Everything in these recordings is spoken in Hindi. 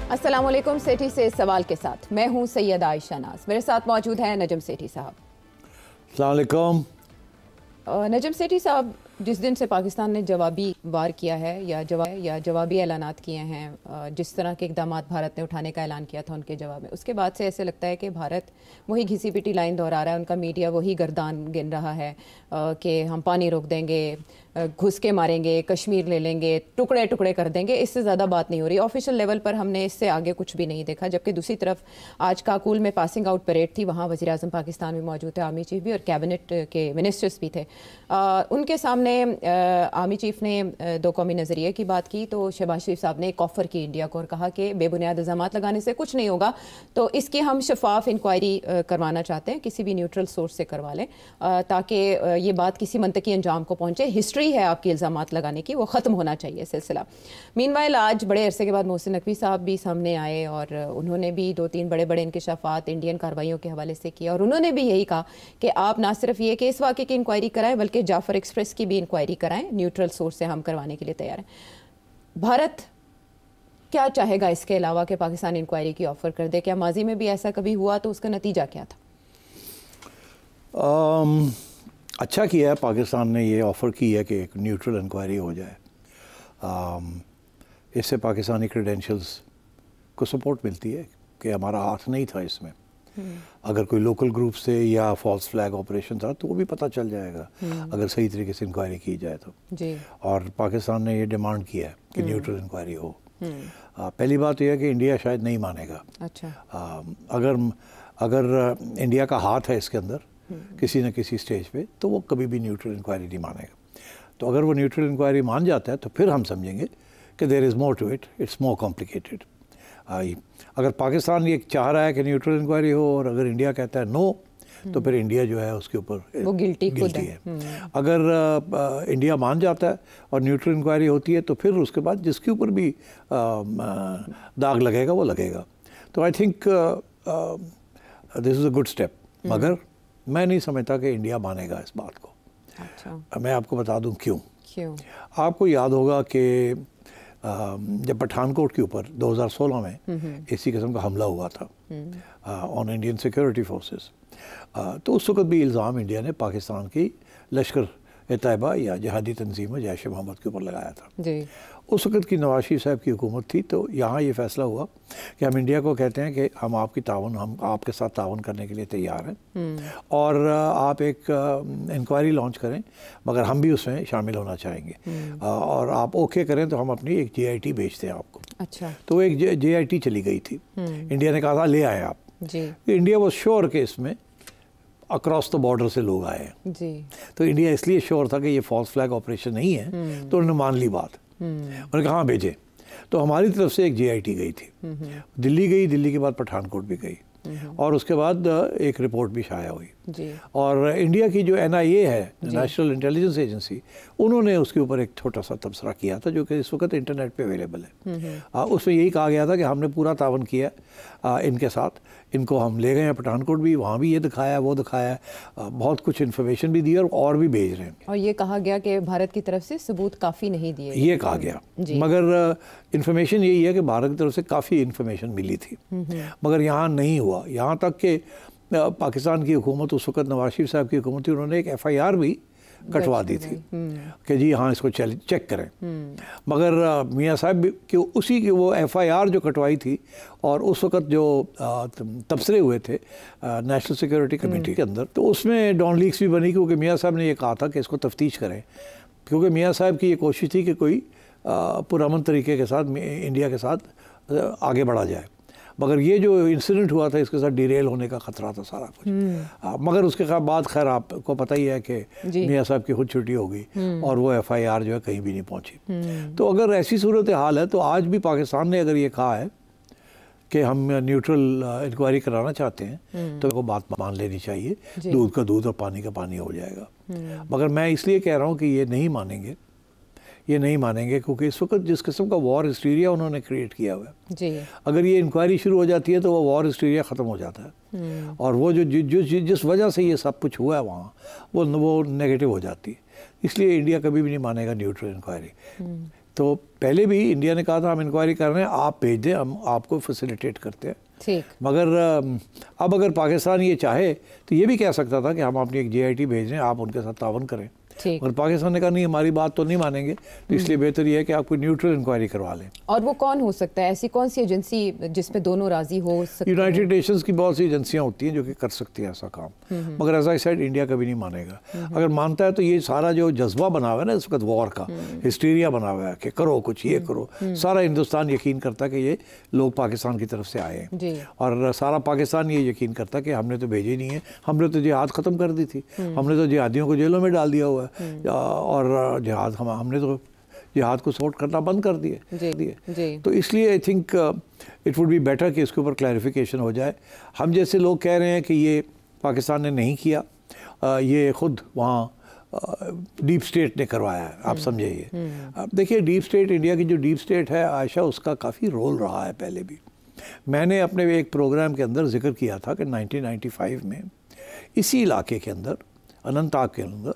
अस्सलाम वालेकुम। सेठी से सवाल के साथ मैं हूं सैयद आयशा नाज। मेरे साथ मौजूद हैं नजम सेठी साहब। अस्सलाम वालेकुम। नजम सेठी साहब, जिस दिन से पाकिस्तान ने जवाबी वार किया है या जवाबी ऐलानात किए हैं, जिस तरह के इकदाम भारत ने उठाने का ऐलान किया था उनके जवाब में, उसके बाद से ऐसे लगता है कि भारत वही घिसी पिटी लाइन दोहरा रहा है। उनका मीडिया वही गर्दान गिन रहा है कि हम पानी रोक देंगे, घुस के मारेंगे, कश्मीर ले लेंगे, टुकड़े टुकड़े कर देंगे। इससे ज़्यादा बात नहीं हो रही। ऑफिशियल लेवल पर हमने इससे आगे कुछ भी नहीं देखा। जबकि दूसरी तरफ आज काकुल में पासिंग आउट परेड थी, वहाँ वज़ीर आज़म पाकिस्तान भी मौजूद थे, आर्मी चीफ भी और कैबिनेट के मिनिस्टर्स भी थे। उनके सामने आर्मी चीफ ने दो कौमी नज़रिए की बात की, तो शहबाज शरीफ साहब ने एक ऑफ़र की इंडिया को और कहा कि बेबुनियाद इल्ज़ामात लगाने से कुछ नहीं होगा, तो इसकी हम शफाफ इंक्वायरी करवाना चाहते हैं, किसी भी न्यूट्रल सोर्स से करवा लें ताकि ये बात किसी मंतकी अंजाम को पहुँचे। हिस्ट्री है आपकी इल्ज़ामात लगाने की, वो ख़त्म होना चाहिए सिलसिला। मीनवाइल आज बड़े अरसे के बाद मोहसिन नकवी साहब भी सामने आए और उन्होंने भी दो तीन बड़े बड़े इंकशाफात इंडियन कार्रवाइयों के हवाले से किया और उन्होंने भी यही कहा कि आप ना सिर्फ ये कि इस वाक़े की इंक्वायरी कराएं बल्कि जाफ़र एक्सप्रेस की भी इंक्वायरी कराएं, न्यूट्रल सोर्स से हम करवाने के लिए तैयार हैं। भारत क्या चाहेगा इसके अलावा कि पाकिस्तान इंक्वायरी की ऑफ़र कर दे? क्या माजी में भी ऐसा कभी हुआ तो उसका नतीजा क्या था? अच्छा किया है पाकिस्तान ने ये ऑफ़र की है कि एक न्यूट्रल इंक्वायरी हो जाए। इससे पाकिस्तानी क्रेडेंशियल्स को सपोर्ट मिलती है कि हमारा हाथ नहीं था इसमें। अगर कोई लोकल ग्रुप से या फॉल्स फ्लैग ऑपरेशन था तो वो भी पता चल जाएगा अगर सही तरीके से इंक्वायरी की जाए तो जी। और पाकिस्तान ने ये डिमांड किया है कि न्यूट्रल इंक्वायरी हो। पहली बात यह है कि इंडिया शायद नहीं मानेगा। अच्छा। अगर इंडिया का हाथ है इसके अंदर किसी न किसी स्टेज पे तो वो कभी भी न्यूट्रल इंक्वायरी नहीं मानेगा। तो अगर वो न्यूट्रल इंक्वायरी मान जाता है तो फिर हम समझेंगे कि there is more to it, it's more complicated. अगर पाकिस्तान ये चाह रहा है कि न्यूट्रल इंक्वायरी हो और अगर इंडिया कहता है नो तो फिर इंडिया जो है उसके ऊपर वो गिल्टी है। अगर इंडिया मान जाता है और न्यूट्रल इंक्वायरी होती है तो फिर उसके बाद जिसके ऊपर भी दाग लगेगा वो लगेगा। तो I think this is a good step, मगर मैं नहीं समझता कि इंडिया मानेगा इस बात को। अच्छा। मैं आपको बता दूं क्यों। आपको याद होगा कि जब पठानकोट के ऊपर 2016 में इसी किस्म का हमला हुआ था ऑन इंडियन सिक्योरिटी फोर्सेस, तो उस वक्त भी इल्ज़ाम इंडिया ने पाकिस्तान की लश्कर तैयबा या जिहादी तंजीम जैश मोहम्मद के ऊपर लगाया था जी। उस वक्त की नवाज शरीफ साहब की हुकूमत थी, तो यहाँ ये फ़ैसला हुआ कि हम इंडिया को कहते हैं कि हम आपके साथ तावन करने के लिए तैयार हैं और आप एक इंक्वायरी लॉन्च करें, मगर हम भी उसमें शामिल होना चाहेंगे और आप ओके करें तो हम अपनी एक JIT भेजते हैं आपको। अच्छा। तो एक JIT चली गई थी, इंडिया ने कहा था ले आए आप जी। इंडिया वो श्योर के इसमें अक्रॉस द बॉर्डर से लोग आए हैं जी। तो इंडिया इसलिए श्योर था कि ये फॉल्स फ्लैग ऑपरेशन नहीं है, तो उन्होंने मान ली बात। उन्होंने कहा हाँ भेजें। तो हमारी तरफ से एक JIT गई थी, दिल्ली गई, दिल्ली के बाद पठानकोट भी गई और उसके बाद एक रिपोर्ट भी शाया हुई जी। और इंडिया की जो NIA है, नेशनल इंटेलिजेंस एजेंसी, उन्होंने उसके ऊपर एक छोटा सा तबसरा किया था जो कि इस वक्त इंटरनेट पे अवेलेबल है। उसमें यही कहा गया था कि हमने पूरा तावन किया इनके साथ, इनको हम ले गए हैं पठानकोट भी, वहाँ भी ये दिखाया वो दिखाया, बहुत कुछ इन्फॉर्मेशन भी दी और भी भेज रहे हैं। और ये कहा गया कि भारत की तरफ से सबूत काफ़ी नहीं दिए, ये कहा गया, मगर इन्फॉर्मेशन यही है कि भारत की तरफ से काफ़ी इन्फॉर्मेशन मिली थी, मगर यहाँ नहीं हुआ। यहाँ तक कि पाकिस्तान की हुकूमत, उस वक्त नवाज शरीफ साहब की हुकूमत थी, उन्होंने एक FIR भी कटवा दी थी कि जी हाँ इसको चेक करें, मगर मियाँ साहब की उसी की वो FIR जो कटवाई थी और उस वक्त जो तबसरे हुए थे नेशनल सिक्योरिटी कमेटी के अंदर, तो उसमें डॉन लीक्स भी बनी क्योंकि मियाँ साहब ने ये कहा था कि इसको तफ्तीश करें, क्योंकि मियाँ साहब की ये कोशिश थी कि कोई पुरअमन तरीके के साथ इंडिया के साथ आगे बढ़ा जाए। मगर ये जो इंसिडेंट हुआ था इसके साथ डिरेल होने का ख़तरा था सारा कुछ। मगर उसके बाद खैर आपको पता ही है कि मियाँ साहब की खुद छुट्टी हो गई और वो FIR जो है कहीं भी नहीं पहुंची। तो अगर ऐसी सूरत हाल है तो आज भी पाकिस्तान ने अगर ये कहा है कि हम न्यूट्रल इंक्वायरी कराना चाहते हैं तो वो बात मान लेनी चाहिए, दूध का दूध और पानी का पानी हो जाएगा। मगर मैं इसलिए कह रहा हूँ कि ये नहीं मानेंगे क्योंकि इस वक्त जिस किस्म का वॉर हिस्टीरिया उन्होंने क्रिएट किया हुआ है जी। अगर ये इंक्वायरी शुरू हो जाती है तो वो वॉर हिस्टीरिया ख़त्म हो जाता है और वो जिस वजह से ये सब कुछ हुआ है वहाँ वो नेगेटिव हो जाती है। इसलिए इंडिया कभी भी नहीं मानेगा न्यूट्रल इंक्वायरी। तो पहले भी इंडिया ने कहा था हम इंक्वायरी कर रहे हैं, आप भेज दें, हम आपको फैसिलिटेट करते हैं। ठीक। मगर अब अगर पाकिस्तान ये चाहे तो ये भी कह सकता था कि हम अपनी एक JIT भेज रहे हैं, आप उनके साथ तावन करें। और पाकिस्तान ने कहा नहीं, हमारी बात तो नहीं मानेंगे, तो इसलिए बेहतर ये है कि आप कोई न्यूट्रल इंक्वायरी करवा लें। और वो कौन हो सकता है, ऐसी कौन सी एजेंसी जिसमें दोनों राजी हो सकते हैं? यूनाइटेड नेशंस की बहुत सी एजेंसियां होती हैं जो कि कर सकती हैं ऐसा काम, मगर एज आई सेड इंडिया कभी नहीं मानेगा। अगर मानता है तो ये सारा जो जज्बा बना हुआ है ना इस वक्त वॉर का, हिस्टीरिया बना हुआ है कि करो कुछ, ये करो, सारा हिंदुस्तान यकीन करता है कि ये लोग पाकिस्तान की तरफ से आए हैं, और सारा पाकिस्तान ये यकीन करता है कि हमने तो भेजे नहीं है, हमने तो जिहाद ख़त्म कर दी थी, हमने तो जिहादियों को जेलों में डाल दिया हुआ है, और जिहाद हमने तो जिहाद को सपोर्ट करना बंद कर दिए। तो इसलिए I think it would be better कि इसके ऊपर क्लैरिफिकेशन हो जाए। हम जैसे लोग कह रहे हैं कि ये पाकिस्तान ने नहीं किया, ये खुद वहाँ डीप स्टेट ने करवाया है, आप समझिए। अब देखिए डीप स्टेट, इंडिया की जो डीप स्टेट है आयशा, उसका काफ़ी रोल रहा है पहले भी। मैंने अपने एक प्रोग्राम के अंदर जिक्र किया था कि 1995 में इसी इलाके के अंदर, अनंतनाग के अंदर,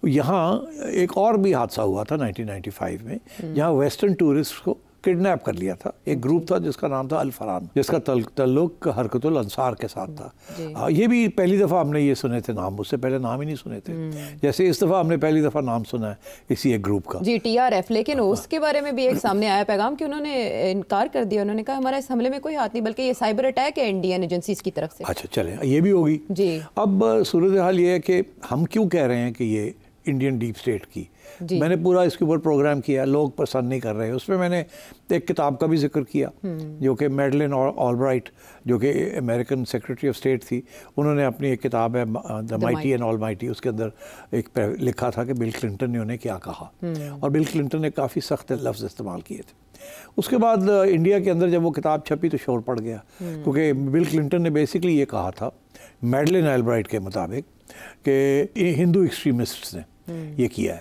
यहाँ एक और भी हादसा हुआ था 1995 में, जहाँ वेस्टर्न टूरिस्ट को किडनैप कर लिया था एक ग्रुप था जिसका नाम था अल फरहान, जिसका तल्लुक हरकतुल अंसार के साथ था। ये भी पहली दफ़ा हमने ये सुने थे नाम, उससे पहले नाम ही नहीं सुने थे, जैसे इस दफ़ा हमने पहली दफ़ा नाम सुना है इसी एक ग्रुप का। जी, TRF। लेकिन उसके बारे में भी एक सामने आया पैगाम कि उन्होंने इनकार कर दिया, उन्होंने कहा हमारा इस हमले में कोई हाथ नहीं, बल्कि ये साइबर अटैक है इंडियन एजेंसीज की तरफ से। अच्छा चले, ये भी होगी जी। अब सूरत हाल ये है कि हम क्यों कह रहे हैं कि ये इंडियन डीप स्टेट की, मैंने पूरा इसके ऊपर प्रोग्राम किया, लोग पसंद नहीं कर रहे। उसमें मैंने एक किताब का भी जिक्र किया जो कि मैडलिन ऑलब्राइट, जो कि अमेरिकन सेक्रेटरी ऑफ स्टेट थी, उन्होंने अपनी एक किताब है the mighty and all mighty, उसके अंदर एक लिखा था कि बिल क्लिंटन ने उन्हें क्या कहा, और बिल क्लिंटन ने काफ़ी सख्त लफ्ज़ इस्तेमाल किए थे। उसके बाद इंडिया के अंदर जब वो किताब छपी तो शोर पड़ गया, क्योंकि बिल क्लिंटन ने बेसिकली ये कहा था मैडलिन ऑलब्राइट के मुताबिक कि हिंदू एक्सट्रीमिस्ट्स ने ये किया है।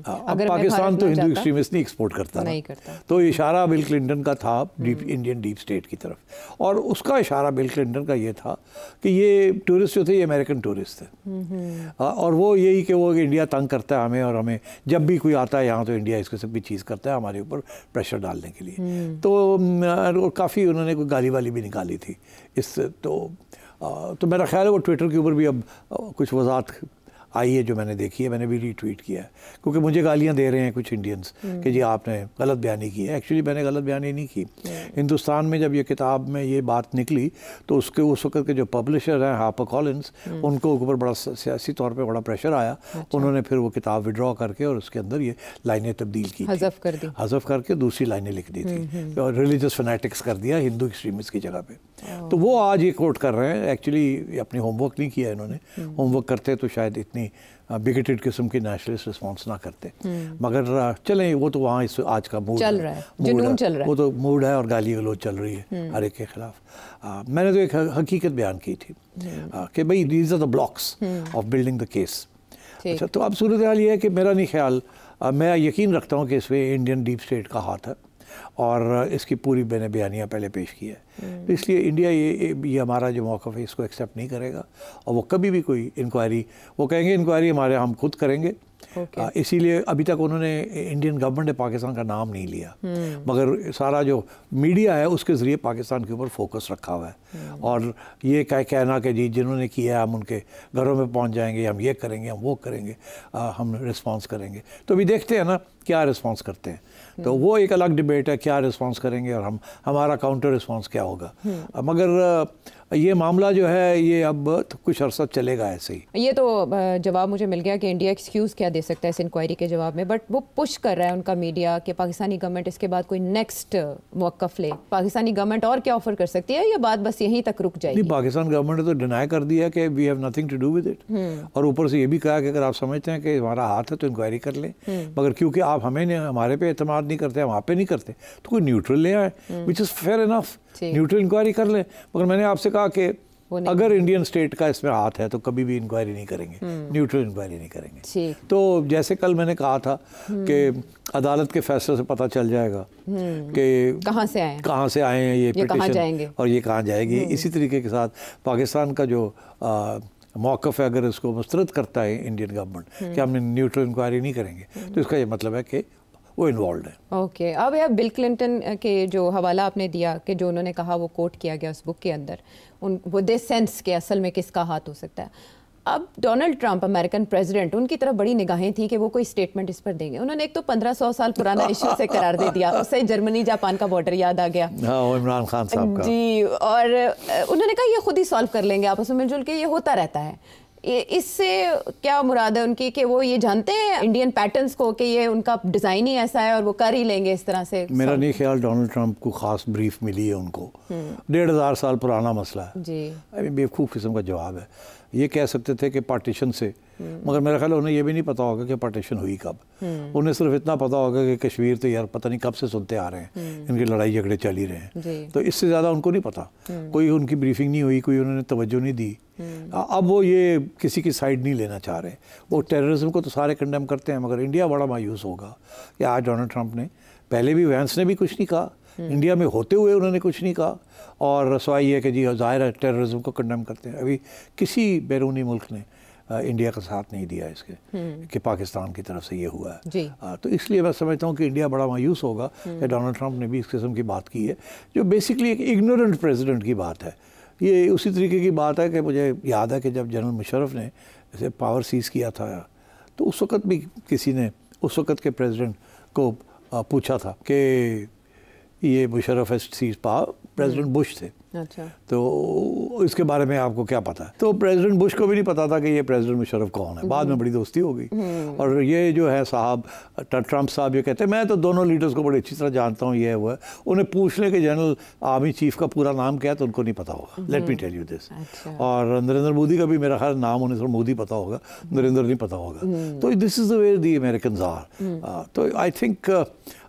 अब पाकिस्तान तो हिंदू एक्सट्रीमिस्ट नहीं एक्सपोर्ट करता, नहीं करता, तो इशारा बिल क्लिंटन का था इंडियन डीप स्टेट की तरफ, और उसका इशारा बिल क्लिंटन का ये था कि ये टूरिस्ट जो थे ये अमेरिकन टूरिस्ट थे, और वो यही कि वो इंडिया तंग करता है हमें, और हमें जब भी कोई आता है यहाँ तो इंडिया इस किस्म की चीज़ करता है हमारे ऊपर प्रेशर डालने के लिए। तो काफ़ी उन्होंने कोई गाली वाली भी निकाली थी इससे। तो मेरा ख्याल है वो ट्विटर के ऊपर भी अब कुछ वजाहत आई है जो मैंने देखी है, मैंने भी रीट्वीट किया है, क्योंकि मुझे गालियां दे रहे हैं कुछ इंडियंस कि जी आपने गलत बयानी की है। एक्चुअली मैंने गलत बयानी नहीं की। हिंदुस्तान में जब ये किताब में ये बात निकली तो उसके उस वक्त के जो पब्लिशर हैं हार्पर कॉलिंस, उनको ऊपर बड़ा सियासी तौर पर बड़ा प्रेशर आया। उन्होंने फिर वो किताब विड्रॉ करके और उसके अंदर ये लाइनें तब्दील की, हज़फ करके दूसरी लाइनें लिख दी थी, और रिलीजियस फैनेटिक्स कर दिया हिंदू एक्सट्रीमिस्ट की जगह पे। तो वो आज ये कोट कर रहे हैं, एक्चुअली अपनी होमवर्क नहीं किया इन्होंने, होमवर्क करते तो शायद इतनी बिगेटेड किस्म की नेशनलिस्ट रिस्पॉन्स ना करते, मगर चलें वो तो वहाँ इस आज का मूड चल रहा है, जुनून चल रहा है, वो तो मूड है और गाली गलौज चल रही है हर एक के खिलाफ। मैंने तो एक हकीकत बयान की थी कि भाई these are the blocks of building the case. अच्छा, तो अब सूरत हाल ये है कि मेरा नहीं ख्याल, मैं यकीन रखता हूँ कि इसमें इंडियन डीप स्टेट का हाथ है, और इसकी पूरी मैंने बयानियाँ पहले पेश की है। तो इसलिए इंडिया ये हमारा जो मौक़िफ़ है इसको एक्सेप्ट नहीं करेगा, और वो कभी भी कोई इंक्वायरी, वो कहेंगे इंक्वायरी हमारे हम खुद करेंगे। इसीलिए अभी तक उन्होंने इंडियन गवर्नमेंट ने पाकिस्तान का नाम नहीं लिया, मगर सारा जो मीडिया है उसके ज़रिए पाकिस्तान के ऊपर फोकस रखा हुआ है, और ये कहना कि जी जिन्होंने किया हम उनके घरों में पहुंच जाएंगे, हम ये करेंगे, हम वो करेंगे, हम रिस्पांस करेंगे। तो अभी देखते हैं ना क्या रिस्पांस करते हैं, तो वो एक अलग डिबेट है क्या रिस्पांस करेंगे और हमारा काउंटर रिस्पांस क्या होगा। मगर ये मामला जो है ये अब तो कुछ अरसा चलेगा ऐसे ही। ये तो जवाब मुझे मिल गया कि इंडिया एक्सक्यूज़ क्या दे सकता है इस इंक्वायरी के जवाब में, बट वो पुश कर रहा है उनका मीडिया कि पाकिस्तानी गवर्नमेंट इसके बाद कोई नेक्स्ट मौक़िफ़ ले। पाकिस्तानी गवर्नमेंट और क्या ऑफर कर सकती है, या बात बस यहीं तक रुक जाएगी? नहीं, पाकिस्तान गवर्नमेंट ने तो डिनाई कर दिया कि we have nothing to do with it, और ऊपर से ये भी कहा कि अगर आप समझते हैं कि हमारा हाथ है तो इंक्वायरी कर लें, मगर क्योंकि आप हमारे पे एतमाद नहीं करते, हम आप पे नहीं करते, तो कोई न्यूट्रल ले आए, which is fair enough, neutral inquiry कर लें। मगर मैंने आपसे कहा कि अगर इंडियन स्टेट का इसमें हाथ है तो कभी भी इंक्वायरी नहीं करेंगे, न्यूट्रल इंक्वायरी नहीं करेंगे। तो जैसे कल मैंने कहा था कि अदालत के फैसले से पता चल जाएगा कि कहाँ से आए हैं ये पिटीशन और ये कहाँ जाएगी। इसी तरीके के साथ पाकिस्तान का जो मौक़िफ़ है अगर इसको मुस्तरद करता है इंडियन गवर्नमेंट कि हमने न्यूट्रल इंक्वायरी नहीं करेंगे, तो इसका ये मतलब है कि वो इन्वॉल्व हैं। ओके, अब यार बिल क्लिंटन के जो हवाला आपने दिया कि जो उन्होंने कहा वो कोट किया गया उस बुक के अंदर, वो दे सेंस के असल में किसका हाथ हो सकता है। अब डोनाल्ड ट्रंप अमेरिकन प्रेसिडेंट, उनकी तरफ बड़ी निगाहें थी कि वो कोई स्टेटमेंट इस पर देंगे। उन्होंने एक तो 1500 साल पुराना इश्यू से करार दे दिया, उससे जर्मनी जापान का बॉर्डर याद आ गया। हाँ, इमरान खान साहब का जी, और उन्होंने कहा ये खुद ही सॉल्व कर लेंगे आपस में मिलजुल के, ये होता रहता है। इससे क्या मुराद है उनकी कि वो ये जानते हैं इंडियन पैटर्न्स को कि ये उनका डिज़ाइन ही ऐसा है और वो कर ही लेंगे इस तरह से? मेरा नहीं ख्याल डोनाल्ड ट्रंप को खास ब्रीफ मिली है उनको। 1500 साल पुराना मसला है जी। बेवकूफ़ किस्म का जवाब है। ये कह सकते थे कि पार्टीशन से, मगर मेरा ख्याल उन्हें ये भी नहीं पता होगा कि पार्टीशन हुई कब। उन्हें सिर्फ इतना पता होगा कि कश्मीर तो यार पता नहीं कब से सुनते आ रहे हैं, इनकी लड़ाई झगड़े चल ही रहे हैं, तो इससे ज़्यादा उनको नहीं पता। कोई उनकी ब्रीफिंग नहीं हुई, कोई उन्होंने तवज्जो नहीं दी। अब वो ये किसी की साइड नहीं लेना चाह रहे। वो टेररिज्म को तो सारे कंडेम करते हैं, मगर इंडिया बड़ा मायूस होगा कि आज डोनाल्ड ट्रंप ने, पहले भी वैंस ने भी कुछ नहीं कहा, इंडिया में होते हुए उन्होंने कुछ नहीं कहा, और सवाई है कि जी ज़ाहिर है टेररिज्म को कंडेम करते हैं। अभी किसी बैरूनी मुल्क ने इंडिया का साथ नहीं दिया इसके कि पाकिस्तान की तरफ से ये हुआ है। तो इसलिए मैं समझता हूँ कि इंडिया बड़ा मायूस होगा कि डोनाल्ड ट्रंप ने भी इस किस्म की बात की है, जो बेसिकली एक इग्नोरेंट प्रेसिडेंट की बात है। ये उसी तरीके की बात है कि मुझे याद है कि जब जनरल मुशर्रफ ने ऐसे पावर सीज़ किया था, तो उस वक़्त भी किसी ने उस वक़्त के प्रेसिडेंट को पूछा था कि ये मुशर्रफ है सीज़ पावर, प्रेसिडेंट बुश थे। अच्छा। तो इसके बारे में आपको क्या पता है? तो प्रेसिडेंट बुश को भी नहीं पता था कि ये प्रेसिडेंट मुशर्रफ कौन है। बाद में बड़ी दोस्ती हो गई। और ये जो है साहब ट्रंप साहब ये कहते हैं मैं तो दोनों लीडर्स को बड़ी अच्छी तरह जानता हूँ, ये है वो है। उन्हें पूछ लें कि जनरल आर्मी चीफ का पूरा नाम क्या है तो उनको नहीं पता होगा। Let me tell you this. और नरेंद्र मोदी का भी मेरा ख्याल नाम उन्हें सिर्फ मोदी पता होगा, नरेंद्र नहीं पता होगा। तो this is the way the Americans are. तो आई थिंक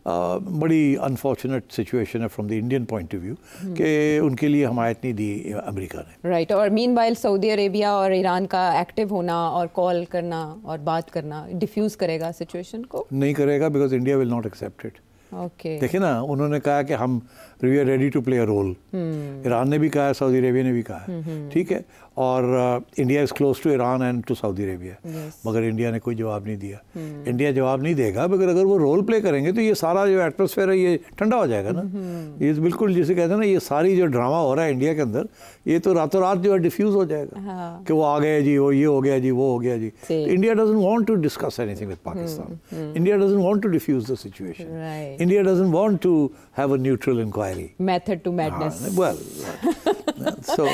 बड़ी अनफॉर्चुनेट सिचुएशन है from the Indian point of view कि उनके लिए हमायत नहीं दी अमेरिका ने। राइट। और मीनवाइल सऊदी अरेबिया और ईरान का एक्टिव होना और कॉल करना और बात करना डिफ्यूज़ करेगा सिचुएशन को? नहीं करेगा, because India will not accept it. Okay. देखिए ना, उन्होंने कहा कि हम we are ready to play a role. Iran ने भी कहा है, सऊदी अरेबिया ने भी कहा है, ठीक है। और India is close to Iran and to Saudi Arabia, मगर इंडिया ने कोई जवाब नहीं दिया। इंडिया जवाब नहीं देगा, मगर अगर वो रोल प्ले करेंगे तो ये सारा जो एटमॉस्फेयर है ये ठंडा हो जाएगा ना। ये बिल्कुल जिसे कहते हैं ना, ये सारी जो ड्रामा हो रहा है इंडिया के अंदर, ये तो रातों रात जो है डिफ्यूज़ हो जाएगा कि वो आ गए जी, वो ये हो गया जी, वो हो गया जी। India doesn't want to discuss anything with Pakistan. India doesn't want to defuse the situation. India doesn't want to have a neutral inquiry. Method to madness. Well, so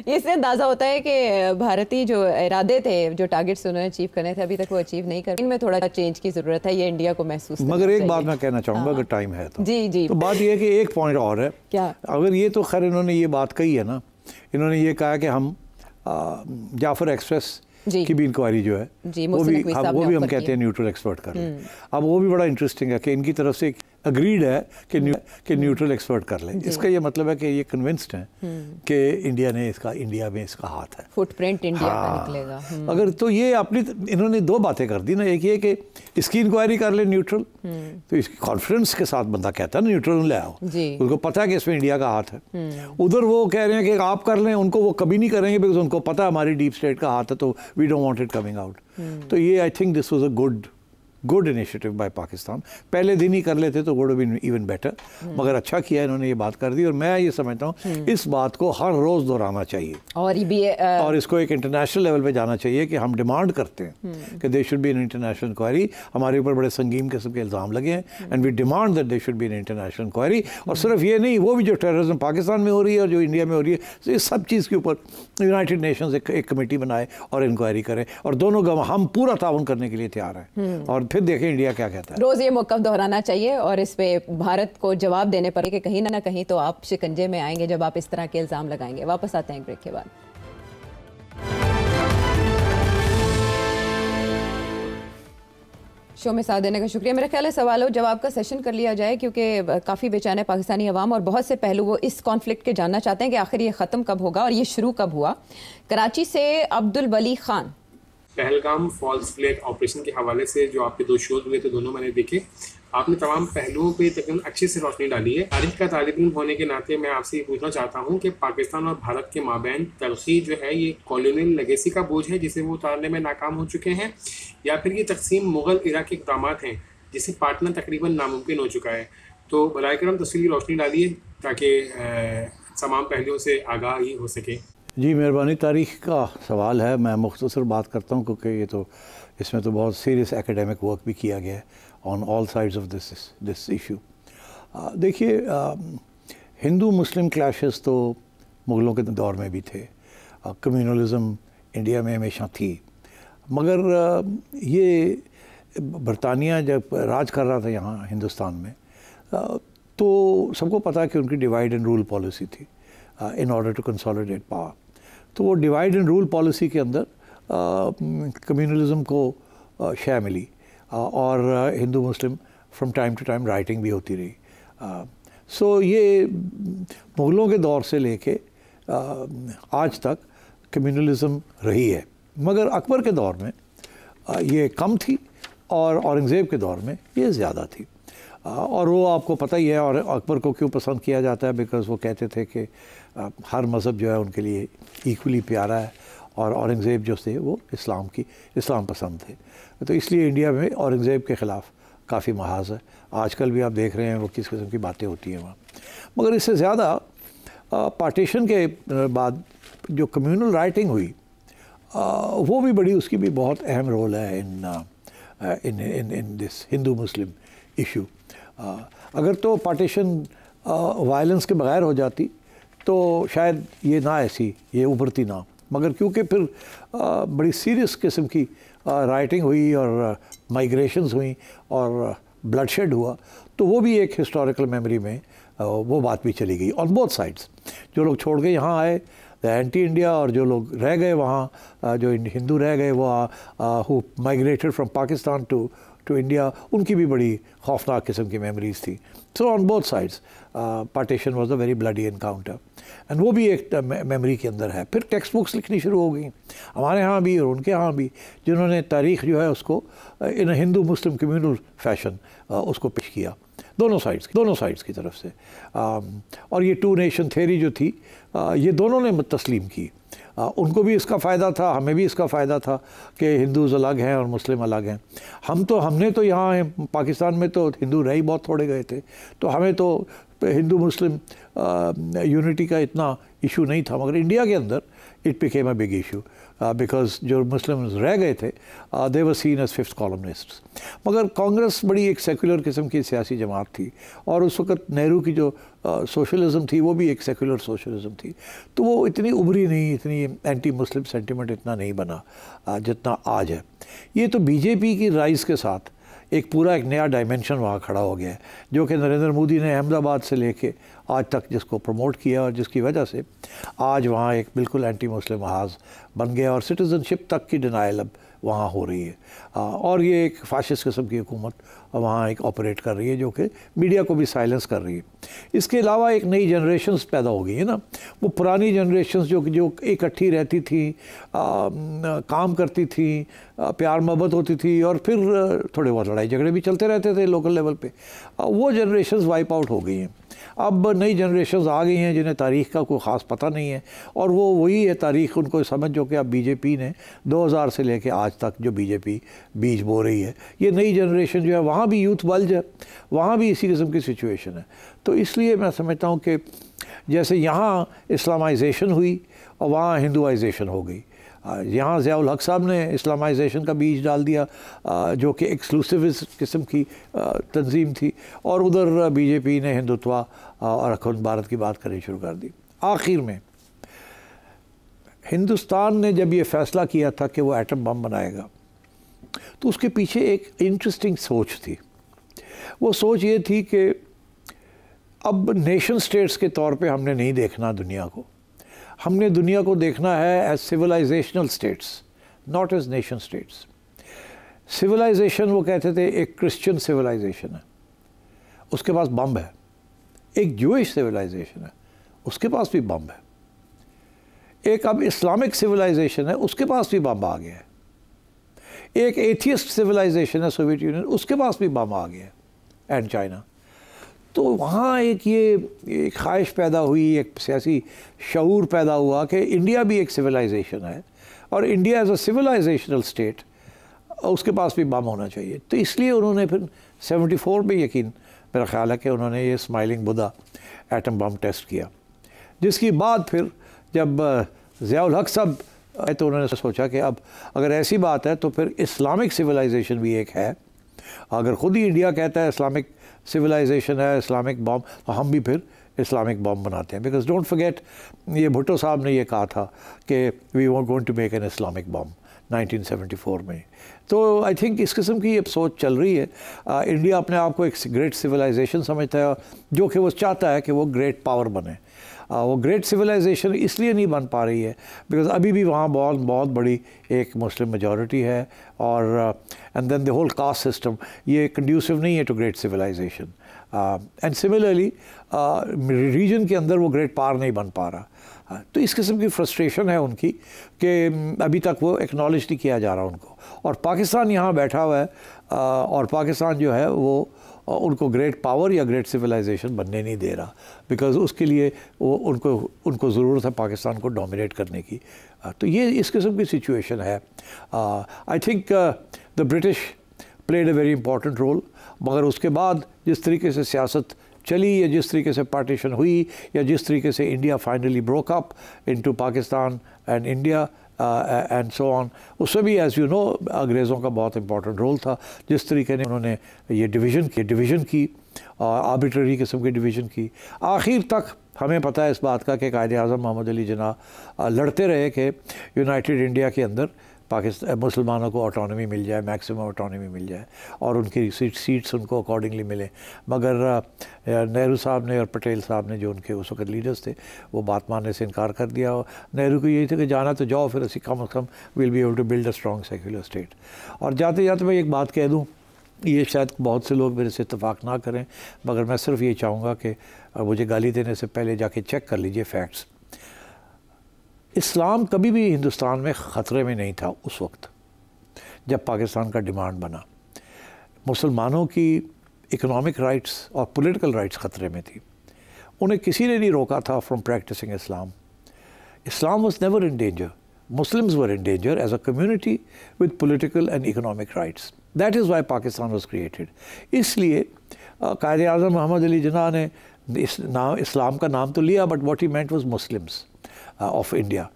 इससे अंदाज़ा होता है कि भारतीय जो इरादे थे, जो टारगेट्स उन्होंने अचीव करने थे, अभी तक वो अचीव नहीं कर। इनमें थोड़ा चेंज की ज़रूरत है, ये इंडिया को महसूस। मगर एक बात मैं कहना चाहूँगा, अगर टाइम है तो। जी जी। तो बात ये है कि एक पॉइंट और है। क्या? अगर ये तो खैर इन्होंने ये बात कही है ना, इन्होंने ये कहा कि हम जाफर एक्सप्रेस की भी इंक्वायरी जो है वो भी हम कहते हैं न्यूट्रल एक्सपर्ट कर लें। अब वो भी बड़ा इंटरेस्टिंग है कि इनकी तरफ से अग्रीड है कि न्यूट्रल एक्सपर्ट कर लें। इसका ये मतलब है कि ये कन्विंस्ड हैं कि इंडिया में इसका हाथ है, फुटप्रिंट इंडिया का निकलेगा। अगर तो ये अपनी इन्होंने दो बातें कर दी ना, एक ये कि इसकी इंक्वायरी कर ले न्यूट्रल, तो इसकी कॉन्फिडेंस के साथ बंदा कहता है न्यूट्रल ले आओ, उनको पता है कि इसमें इंडिया का हाथ है। उधर वो कह रहे हैं कि आप कर लें, उनको वो कभी नहीं करेंगे बिकॉज उनको पता है हमारी डीप स्टेट का हाथ है, तो we don't want it coming out. तो ये I think this was a good initiative by Pakistan. पहले दिन ही कर लेते तो would have been even better, मगर अच्छा किया इन्होंने ये बात कर दी। और मैं ये समझता हूँ इस बात को हर रोज़ दोहराना चाहिए, और इसको एक इंटरनेशनल लेवल पे जाना चाहिए कि हम डिमांड करते हैं कि they should be an international inquiry. हमारे ऊपर बड़े संगीन किस्म के इल्ज़ाम लगे हैं, and we demand that they should be an international inquiry. और सिर्फ ये नहीं, वो भी जो टेररिज्म पाकिस्तान में हो रही है और जो इंडिया में हो रही है, तो इस सब चीज़ के ऊपर यूनाइटेड नेशंस एक कमेटी बनाए और इंक्वायरी करें, और दोनों हम पूरा ताउन करने के लिए तैयार हैं। और फिर देखें इंडिया क्या कहता है। रोज ये मौक़िफ़ दोहराना चाहिए और इस पे भारत को जवाब देने पर कि कहीं ना कहीं तो आप शिकंजे में आएंगे जब आप इस तरह के इल्ज़ाम लगाएंगे। वापस आते हैं ब्रेक के बाद। शो में साथ देने का शुक्रिया। मेरा ख्याल है सवालों जवाब का सेशन कर लिया जाए, क्योंकि काफ़ी बेचैन है पाकिस्तानी अवाम और बहुत से पहलू वो इस कॉन्फ्लिक्ट के जानना चाहते हैं कि आखिर ये ख़त्म कब होगा और ये शुरू कब हुआ। कराची से Abdul Wali Khan. Pahalgam false flag operation के हवाले से जो आपके दो शोज हुए थे, दोनों मैंने देखे। आपने तमाम पहलुओं पे तकरीबन अच्छे से रोशनी डाली है। तारीख का तालिब इल्म होने के नाते मैं आपसे ये पूछना चाहता हूँ कि पाकिस्तान और भारत के माबैन तलखी जो है, ये कॉलोनियल लेगेसी का बोझ है जिसे वो उतारने में नाकाम हो चुके हैं, या फिर ये तकसीम मुग़ल इरा के इक़दामात हैं जिसे पाटना तकरीबन नामुमकिन हो चुका है। तो बराए करम तफसील की रोशनी डालिए ताकि तमाम पहलुओं से आगाही हो सके। जी मेहरबानी। तारीख़ का सवाल है, मैं मुख्तसर बात करता हूँ क्योंकि ये तो इसमें तो बहुत सीरियस एकेडमिक वर्क भी किया गया है on all sides of this issue. देखिए, हिंदू मुस्लिम क्लैशेस तो मुग़लों के दौर में भी थे, कम्युनलिज़म इंडिया में हमेशा थी, मगर ये बरतानिया जब राज कर रहा था यहाँ हिंदुस्तान में तो सबको पता है कि उनकी डिवाइड एंड रूल पॉलिसी थी in order to consolidate power. तो वो डिवाइड एंड रूल पॉलिसी के अंदर कम्युनलिज़म को शय मिली और Hindu Muslim from time to time rioting भी होती रही। सो ये मुग़लों के दौर से लेके आज तक कम्युनलिज़म रही है, मगर अकबर के दौर में ये कम थी और औरंगज़ेब के दौर में ये ज़्यादा थी। और वो आपको पता ही है, और अकबर को क्यों पसंद किया जाता है, बिकॉज़ वो कहते थे कि हर मज़हब जो है उनके लिए इक्वली प्यारा है, और औरंगज़ेब जो थे वो इस्लाम पसंद थे। तो इसलिए इंडिया में औरंगज़ेब के ख़िलाफ़ काफ़ी महाज है। आजकल भी आप देख रहे हैं वो किस किस्म की बातें होती हैं वहाँ। मगर इससे ज़्यादा पार्टीशन के बाद जो कम्युनल राइटिंग हुई वो भी बड़ी, उसकी भी बहुत अहम रोल है in this Hindu Muslim issue. अगर तो पार्टीशन वायलेंस के बगैर हो जाती तो शायद ये उभरती ना, मगर क्योंकि फिर बड़ी सीरियस किस्म की राइटिंग हुई और माइग्रेशंस हुई और ब्लडशेड हुआ, तो वो भी एक हिस्टोरिकल मेमोरी में वो बात भी चली गई ऑन बोथ साइड्स। जो लोग छोड़ के यहाँ आए एंटी इंडिया, और जो लोग रह गए वहाँ, जो हिंदू रह गए वो who migrated from Pakistan to India, उनकी भी बड़ी खौफनाक किस्म की मेमोरीज थी। So on both sides partition was a very bloody encounter, एंड वो भी एक मेमोरी के अंदर है। फिर टेक्स्ट बुक्स लिखनी शुरू हो गई हमारे यहाँ भी और उनके यहाँ भी, जिन्होंने तारीख़ जो है उसको इन हिंदू मुस्लिम कम्युनल फैशन उसको पेश किया दोनों साइड्स की तरफ से। और ये टू नेशन थ्योरी जो थी ये दोनों ने तस्लीम की। उनको भी इसका फ़ायदा था, हमें भी इसका फ़ायदा था कि हिंदूज़ अलग हैं और मुस्लिम अलग हैं। हमने तो यहाँ पाकिस्तान में तो हिंदू रह ही बहुत थोड़े गए थे, तो हमें तो हिंदू मुस्लिम यूनिटी का इतना इशू नहीं था, मगर इंडिया के अंदर it became a big issue because जो मुस्लिम्स रह गए थे दे वर सीन एज फिफ्थ कॉलमनिस्ट्स। मगर कांग्रेस बड़ी एक सेकुलर किस्म की सियासी जमात थी, और उस वक़्त नेहरू की जो सोशलिज़म थी वो भी एक सेकुलर सोशलिज़म थी, तो वो इतनी उभरी नहीं, इतनी एंटी मुस्लिम सेंटिमेंट इतना नहीं बना जितना आज है। ये तो बीजेपी की राइज़ के साथ एक पूरा एक नया डायमेंशन वहाँ खड़ा हो गया है, जो कि नरेंद्र मोदी ने अहमदाबाद से लेके आज तक जिसको प्रमोट किया, और जिसकी वजह से आज वहाँ एक बिल्कुल एंटी मुस्लिम महाज बन गया, और सिटीज़नशिप तक की डिनाइल अब वहाँ हो रही है। और ये एक फाशिस्ट किस्म की हुकूमत वहाँ एक ऑपरेट कर रही है, जो कि मीडिया को भी साइलेंस कर रही है। इसके अलावा एक नई जनरेशन्स पैदा हो गई है ना, वो पुरानी जनरेशन्स जो इकट्ठी रहती थी, काम करती थी, प्यार मोहब्बत होती थी, और फिर थोड़े बहुत लड़ाई झगड़े भी चलते रहते थे लोकल लेवल पे, वो जनरेशन्स वाइप आउट हो गई हैं। अब नई जनरेशन्स आ गई हैं जिन्हें तारीख़ का कोई ख़ास पता नहीं है, और वो वही है तारीख़ उनको समझ, जो कि अब बीजेपी ने 2000 से लेके आज तक जो बीजेपी बीज बो रही है, ये नई जनरेशन जो है वहाँ भी यूथ बल्ज है, वहाँ भी इसी किस्म की सिचुएशन है। तो इसलिए मैं समझता हूँ कि जैसे यहाँ इस्लामाइजेशन हुई और वहाँ हिंदुआइजेशन हो गई। यहाँ ज़ियाउल हक साहब ने इस्लामाइजेशन का बीज डाल दिया, जो कि एक्सक्लूसिविस्ट किस्म की तंजीम थी, और उधर बीजेपी ने हिंदुत्व और अखंड भारत की बात करनी शुरू कर दी। आखिर में हिंदुस्तान ने जब ये फ़ैसला किया था कि वो एटम बम बनाएगा, तो उसके पीछे एक इंटरेस्टिंग सोच थी। वो सोच ये थी कि अब नेशन स्टेट्स के तौर पे हमने नहीं देखना दुनिया को, हमने दुनिया को देखना है as civilizational states, not as nation states. Civilization वो कहते थे एक क्रिश्चियन सिविलाइजेशन है, उसके पास बम है। एक जूइश सिविलाइजेशन है, उसके पास भी बम है। एक अब इस्लामिक सिविलाइजेशन है, उसके पास भी बम आ गया है। एक एथियस्ट सिविलाइजेशन है सोवियत यूनियन, उसके पास भी बम आ गया है, एंड चाइना। तो वहाँ एक ख्वाहिश पैदा हुई, एक सियासी शऊर पैदा हुआ कि इंडिया भी एक सिविलाइजेशन है, और India as a civilizational state उसके पास भी बम होना चाहिए। तो इसलिए उन्होंने फिर 74 में यकीन मेरा ख़्याल है कि उन्होंने ये smiling Buddha atom bomb test किया, जिसकी बाद फिर जब ज़िया-उल हक साहब आए तो उन्होंने सोचा कि अब अगर ऐसी बात है तो फिर इस्लामिक सिविलाइजेशन भी एक है। अगर ख़ुद ही इंडिया कहता है इस्लामिक सिविलाइजेशन है, इस्लामिक बम, तो हम भी फिर इस्लामिक बम बनाते हैं। बिकॉज डोंट फॉरगेट, ये भुट्टो साहब ने ये कहा था कि we want going to make an Islamic bomb 1974 में। तो आई थिंक इस किस्म की ये सोच चल रही है। इंडिया अपने आप को एक ग्रेट सिविलाइजेशन समझता है, जो कि वो चाहता है कि वो ग्रेट पावर बने। वो ग्रेट सिविलाइजेशन इसलिए नहीं बन पा रही है बिकॉज अभी भी वहाँ बहुत बहुत बड़ी एक मुस्लिम मेजॉरिटी है, और and then the whole caste system ये कंड्यूसिव नहीं है to great civilization. And similarly region के अंदर वो ग्रेट पावर नहीं बन पा रहा। तो इस किस्म की फ्रस्ट्रेशन है उनकी कि अभी तक वो एक्नॉलेज नहीं किया जा रहा उनको, और पाकिस्तान यहाँ बैठा हुआ है और पाकिस्तान जो है वो उनको ग्रेट पावर या ग्रेट सिविलाइजेशन बनने नहीं दे रहा, बिकॉज उसके लिए वो उनको ज़रूरत है पाकिस्तान को डोमिनेट करने की। तो ये इस किस्म की सिचुएशन है। I think the British played a very important role, मगर उसके बाद जिस तरीके से सियासत चली या जिस तरीके से पार्टीशन हुई या जिस तरीके से India finally broke up into Pakistan and India and so on, उसमें भी एज़ यू नो अंग्रेज़ों का बहुत इंपॉर्टेंट रोल था। जिस तरीके ने उन्होंने ये डिवीज़न की आर्बिट्ररी किस्म की डिवीज़न की, आखिर तक हमें पता है इस बात का कि कायद-ए-आज़म मोहम्मद अली जिन्ना लड़ते रहे कि यूनाइटेड इंडिया के अंदर पाकिस्तान मुसलमानों को ऑटोनॉमी मिल जाए, मैक्सिमम ऑटोनॉमी मिल जाए और उनकी सीट्स उनको अकॉर्डिंगली मिले। मगर नेहरू साहब ने और पटेल साहब ने, जो उनके उस वक्त लीडर्स थे, वो बात मानने से इनकार कर दिया। नेहरू को यही था कि जाना तो जाओ, फिर असी कम से कम will be able to build a strong secular state. और जाते जाते मैं एक बात कह दूँ, ये शायद बहुत से लोग मेरे से इत्तेफाक ना करें, मगर मैं सिर्फ ये चाहूँगा कि मुझे गाली देने से पहले जाके चेक कर लीजिए फैक्ट्स। इस्लाम कभी भी हिंदुस्तान में ख़तरे में नहीं था उस वक्त जब पाकिस्तान का डिमांड बना। मुसलमानों की इकोनॉमिक राइट्स और पॉलिटिकल राइट्स ख़तरे में थी, उन्हें किसी ने नहीं रोका था from practicing Islam. Islam was never in danger, Muslims were in danger as a community with political and economic rights. That is why Pakistan was created. इसलिए कायद-ए-आज़म मोहम्मद अली जिन्ना ने इस्लाम का नाम तो लिया, but what he meant was Muslims of India.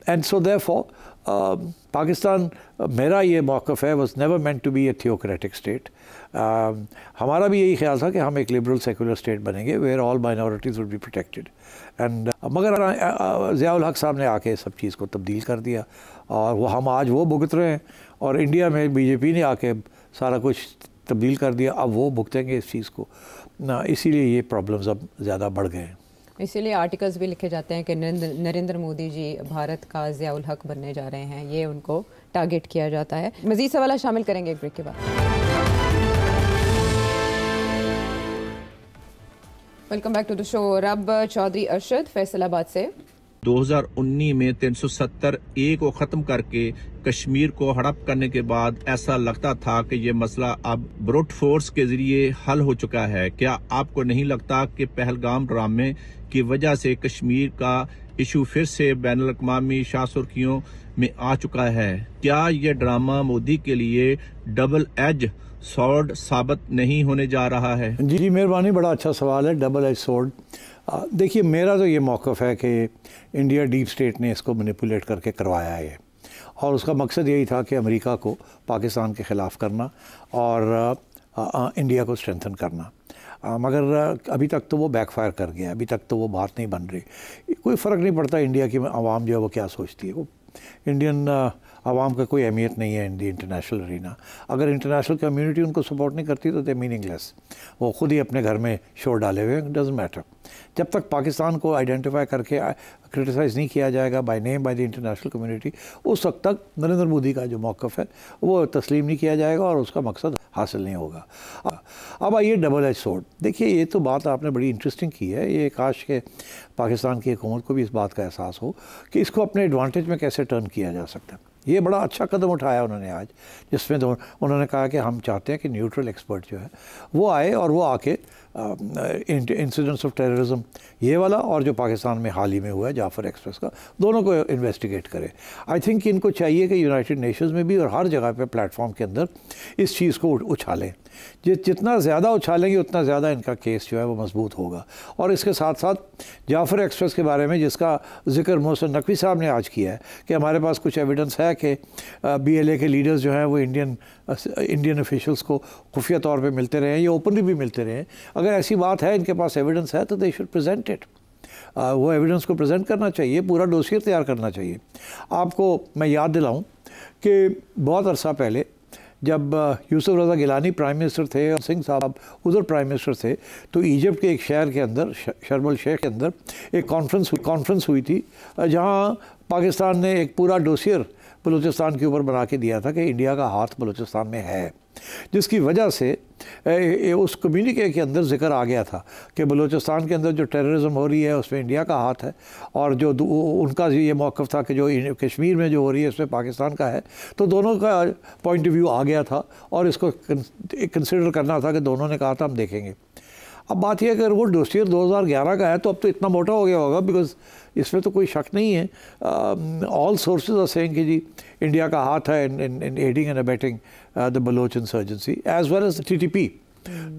And so therefore Pakistan, मेरा ये मौक़िफ़ है, was never meant to be a theocratic state. हमारा भी यही ख्याल था कि हम एक लिबरल सेकुलर स्टेट बनेंगे where all minorities would be protected. And मगर ज़िया-उल हक साहब ने आके सब चीज़ को तब्दील कर दिया, और वो हम आज वो भुगत रहे हैं, और इंडिया में बीजेपी ने आके सारा कुछ तब्दील कर दिया, अब वो भुगतेंगे इस चीज़ को ना। इसीलिए ये प्रॉब्लम्स अब ज़्यादा बढ़ गए हैं। इसीलिए आर्टिकल्स भी लिखे जाते हैं कि नरेंद्र मोदी जी भारत का ज़िया-उल हक बनने जा रहे हैं, ये उनको टारगेट किया जाता है। मज़ीद सवाल शामिल करेंगे एक ब्रेक के बाद। Welcome back to the show. रब चौधरी अरशद फैसलाबाद से 2019 में 370A को ख़त्म करके कश्मीर को हड़प करने के बाद ऐसा लगता था कि ये मसला अब ब्रूट फोर्स के जरिए हल हो चुका है। क्या आपको नहीं लगता कि पहलगाम ड्रामे की वजह से कश्मीर का इशू फिर से बैनुल अक़वामी शाह सुर्खियों में आ चुका है? क्या ये ड्रामा मोदी के लिए डबल एज सॉर्ड साबित नहीं होने जा रहा है? जी मेहरबानी, बड़ा अच्छा सवाल है। डबल एज सॉर्ड, देखिए मेरा तो ये मौक़िफ़ है कि इंडिया डीप स्टेट ने इसको मैनिपुलेट करके करवाया है, और उसका मकसद यही था कि अमेरिका को पाकिस्तान के ख़िलाफ़ करना और इंडिया को स्ट्रेंथन करना। मगर अभी तक तो वो बैकफायर कर गया, अभी तक तो वो बात नहीं बन रही। कोई फ़र्क नहीं पड़ता इंडिया की आवाम जो है वो क्या सोचती है, वो इंडियन आवाम का कोई अहमियत नहीं है इन दी इंटरनेशनल अरीना। अगर इंटरनेशनल कम्युनिटी उनको सपोर्ट नहीं करती तो दे मीनिंगलेस, वो खुद ही अपने घर में शोर डाले हुए, डजंट मैटर। जब तक पाकिस्तान को आइडेंटिफाई करके क्रिटिसाइज़ नहीं किया जाएगा by name by the international community, उस वक्त तक नरेंद्र मोदी का जो मौक़िफ़ है वो तस्लीम नहीं किया जाएगा और उसका मकसद हासिल नहीं होगा। अब आइए डबल एज सॉर्ड। देखिए ये तो बात आपने बड़ी इंटरेस्टिंग की है। ये काश के पाकिस्तान की हुकूमत को भी इस बात का एहसास हो कि इसको अपने एडवांटेज में कैसे टर्न किया जा सकता है। ये बड़ा अच्छा कदम उठाया उन्होंने आज, जिसमें तो उन्होंने कहा कि हम चाहते हैं कि न्यूट्रल एक्सपर्ट जो है वो आए और वो आके इंसिडेंट्स ऑफ टेररिज्म ये वाला और जो पाकिस्तान में हाल ही में हुआ है जाफर एक्सप्रेस का, दोनों को इन्वेस्टिगेट करे। आई थिंक इनको चाहिए कि यूनाइटेड नेशंस में भी और हर जगह पे प्लेटफॉर्म के अंदर इस चीज़ को उछालें। जितना ज़्यादा उछालेंगे उतना ज़्यादा इनका केस जो है वो मजबूत होगा। और इसके साथ साथ जाफर एक्सप्रेस के बारे में जिसका जिक्र मोहसिन नकवी साहब ने आज किया है कि हमारे पास कुछ एविडेंस है कि BLA के लीडर्स जो हैं वो इंडियन ऑफिशियल्स को खुफिया तौर पे मिलते रहे हैं, ये ओपनली भी मिलते रहे हैं। अगर ऐसी बात है, इनके पास एविडेंस है, तो दे शुड प्रेजेंट इट। वो एविडेंस को प्रेजेंट करना चाहिए, पूरा डोसियर तैयार करना चाहिए। आपको मैं याद दिलाऊं कि बहुत अरसा पहले जब यूसुफ रज़ा गिलानी प्राइम मिनिस्टर थे और सिंह साहब उधर प्राइम मिनिस्टर थे, तो इजिप्ट के एक शहर के अंदर, शर्म अल शेख के अंदर एक कॉन्फ्रेंस हुई थी, जहां पाकिस्तान ने एक पूरा डोसियर बलूचिस्तान के ऊपर बना के दिया था कि इंडिया का हाथ बलूचिस्तान में है, जिसकी वजह से उस कम्युनिके के अंदर जिक्र आ गया था कि बलूचिस्तान के अंदर जो टेररिज्म हो रही है उसमें इंडिया का हाथ है, और जो उनका ये मौक़िफ़ था कि जो कश्मीर में जो हो रही है उसमें पाकिस्तान का है। तो दोनों का पॉइंट ऑफ व्यू आ गया था और इसको कंसिडर करना था कि दोनों ने कहा था हम देखेंगे। अब बात यह अगर वो डोसियर 2011 का है तो अब तो इतना मोटा हो गया होगा, बिकॉज इसमें तो कोई शक नहीं है। ऑल सोर्सेज आर सेइंग कि जी इंडिया का हाथ है in aiding and abetting the Baloch insurgency as well as TTP।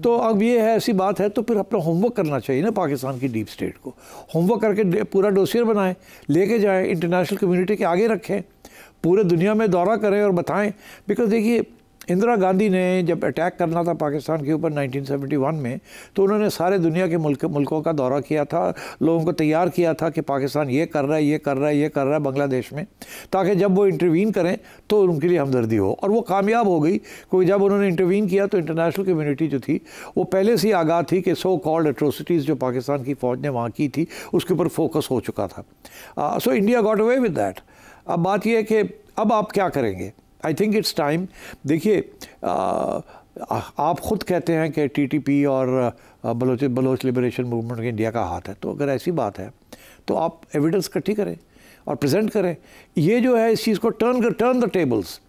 तो अब ये है, ऐसी बात है तो फिर अपना होमवर्क करना चाहिए ना पाकिस्तान की डीप स्टेट को। होमवर्क करके पूरा डोसियर बनाएं, लेके जाएं, इंटरनेशनल कम्युनिटी के आगे रखें, पूरे दुनिया में दौरा करें और बताएं। बिकॉज देखिए, इंदिरा गांधी ने जब अटैक करना था पाकिस्तान के ऊपर 1971 में, तो उन्होंने सारे दुनिया के मुल्कों का दौरा किया था, लोगों को तैयार किया था कि पाकिस्तान ये कर रहा है, ये कर रहा है, ये कर रहा है बांग्लादेश में, ताकि जब वो इंटरवीन करें तो उनके लिए हमदर्दी हो। और वो कामयाब हो गई, क्योंकि जब उन्होंने इंटरवीन किया तो इंटरनेशनल कम्युनिटी जो थी वो पहले से ही आगाह थी कि सो कॉल्ड एट्रोसिटीज़ जो पाकिस्तान की फ़ौज ने वहाँ की थी उसके ऊपर फोकस हो चुका था। So India got away with that. अब बात यह है कि अब आप क्या करेंगे। I think it's time. देखिए, आप ख़ुद कहते हैं कि TTP और बलोच लिबरेशन मूवमेंट इंडिया का हाथ है, तो अगर ऐसी बात है तो आप एविडेंस इकट्ठी करें और प्रेजेंट करें। ये जो है इस चीज़ को टर्न द टेबल्स।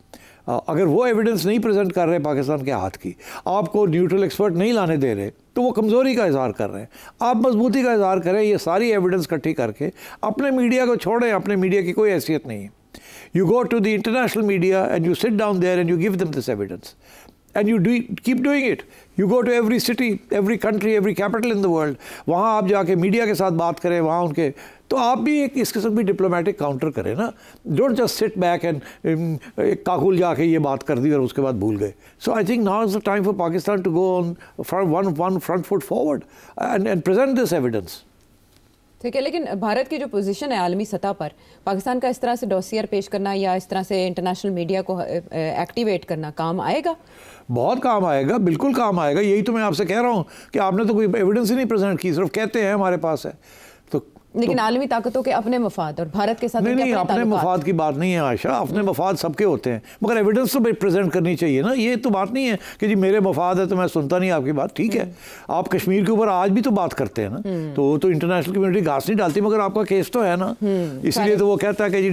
अगर वो एविडेंस नहीं प्रेजेंट कर रहे पाकिस्तान के हाथ की, आपको न्यूट्रल एक्सपर्ट नहीं लाने दे रहे, तो वो कमज़ोरी का इजहार कर रहे हैं। आप मजबूती का इजहार करें, ये सारी एविडेंस इकट्ठी करके। अपने मीडिया को छोड़ें, अपने मीडिया की कोई हैसियत नहीं है। You go to the international media and you sit down there and you give them this evidence, and you keep doing it. You go to every city, every country, every capital in the world. वहाँ आप जाके मीडिया के साथ बात करें, वहाँ उनके, तो आप भी एक इस किस्म की डिप्लोमेटिक काउंटर करें ना। Don't just sit back and Kakul जाके ये बात कर दी और उसके बाद भूल गए। So I think now is the time for Pakistan to go on one front foot forward and present this evidence. ठीक है, लेकिन भारत की जो पोजीशन है आलमी सतह पर, पाकिस्तान का इस तरह से डॉसियर पेश करना या इस तरह से इंटरनेशनल मीडिया को एक्टिवेट करना काम आएगा? बहुत काम आएगा, बिल्कुल काम आएगा। यही तो मैं आपसे कह रहा हूँ कि आपने तो कोई एविडेंस ही नहीं प्रेजेंट की, सिर्फ कहते हैं हमारे पास है। लेकिन आलमी ताकतों के अपने मफाद और भारत के साथ नहीं, अपने मफाद की बात नहीं है आयशा, अपने मफाद सबके होते हैं, मगर एविडेंस तो प्रेजेंट करनी चाहिए ना। ये तो बात नहीं है कि जी मेरे मफाद है तो मैं सुनता नहीं आपकी बात। ठीक है, आप कश्मीर के ऊपर आज भी तो बात करते हैं ना, तो इंटरनेशनल कम्युनिटी घास नहीं डालती, मगर आपका केस तो है ना, इसलिए तो वो कहता है कि जी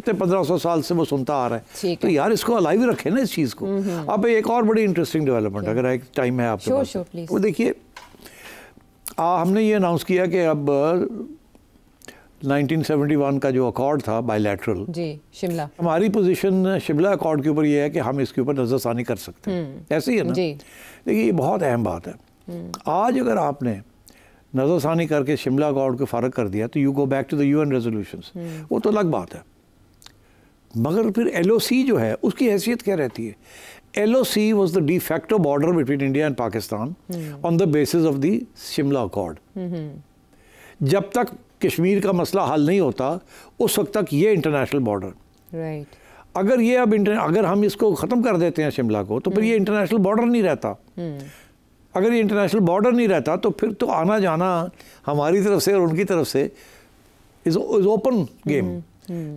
1500 साल से वो सुनता आ रहा है। तो यार इसको अलाइव रखे ना इस चीज़ को। अब एक और बड़ी इंटरेस्टिंग डेवलपमेंट, अगर एक टाइम है आपके पास, वो देखिए, हमने ये अनाउंस किया कि अब 1971 का जो अकॉर्ड था बायलैटरल, जी शिमला, हमारी पोजीशन शिमला अकॉर्ड के ऊपर ये है कि हम इसके ऊपर नज़रसानी कर सकते हैं। ऐसे ही है ना जी। देखिए, ये बहुत अहम बात है। आज अगर आपने नज़रसानी करके शिमला अकॉर्ड को फ़ारग कर दिया तो you go back to the UN resolutions, वो तो अलग बात है। मगर फिर LOC जो है उसकी हैसियत क्या रहती है? LOC was the de facto border between India and Pakistan on the basis of the Shimla accord. जब तक कश्मीर का मसला हल नहीं होता उस वक्त तक ये इंटरनेशनल बॉर्डर, राइट। अगर ये अगर हम इसको ख़त्म कर देते हैं शिमला को, तो फिर ये इंटरनेशनल बॉर्डर नहीं रहता। अगर ये इंटरनेशनल बॉर्डर नहीं रहता तो फिर तो आना जाना हमारी तरफ से और उनकी तरफ से इज ओपन गेम।